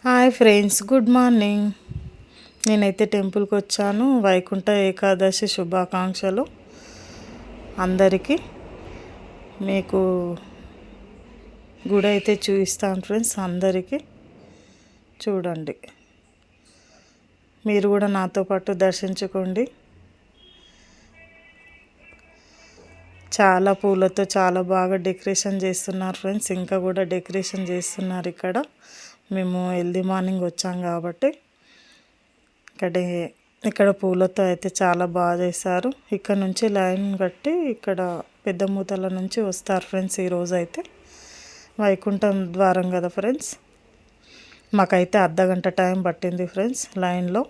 Hi friends, good morning. నేనైతే టెంపుల్కి వచ్చాను. వైకుంఠ ఏకాదశి శుభాకాంక్షలు అందరికీ. మీకు గుడి అయితే చూపిస్తాను ఫ్రెండ్స్. అందరికీ చూడండి, మీరు కూడా నాతో పాటు దర్శించుకోండి. చాలా పూలతో చాలా బాగా డెకరేషన్ చేస్తున్నారు ఫ్రెండ్స్. ఇంకా కూడా డెకరేషన్ చేస్తున్నారు ఇక్కడ. మేము ఎర్లీ మార్నింగ్ వచ్చాం కాబట్టి ఇక్కడ పూలతో అయితే చాలా బాగా చేశారు. ఇక్కడ నుంచి లైన్ కట్టి ఇక్కడ పెద్ద మూతల నుంచి వస్తారు ఫ్రెండ్స్. ఈరోజు అయితే వైకుంఠం ద్వారం కదా ఫ్రెండ్స్. మాకైతే అర్ధగంట టైం పట్టింది ఫ్రెండ్స్ లైన్లో.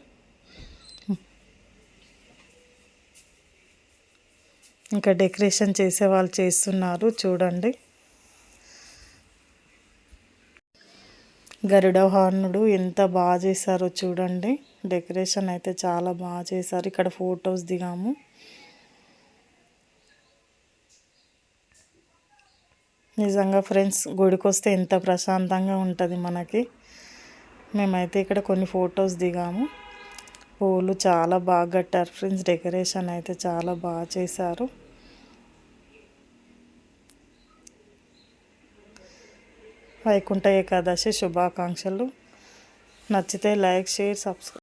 ఇంకా డెకరేషన్ చేసే వాళ్ళు చేస్తున్నారు చూడండి. గరుడ హార్నుడు ఎంత బాగా చేశారో చూడండి. డెకరేషన్ అయితే చాలా బాగా చేశారు. ఇక్కడ ఫొటోస్ దిగాము. నిజంగా ఫ్రెండ్స్, గుడికి వస్తే ఎంత ప్రశాంతంగా ఉంటుంది మనకి. మేమైతే ఇక్కడ కొన్ని ఫొటోస్ దిగాము. పూలు చాలా బాగా కట్టారు ఫ్రెండ్స్. డెకరేషన్ అయితే చాలా బాగా చేశారు. వైకుంఠ ఏకాదశి శుభాకాంక్షలు. నచ్చితే లైక్, షేర్, సబ్స్క్రైబ్.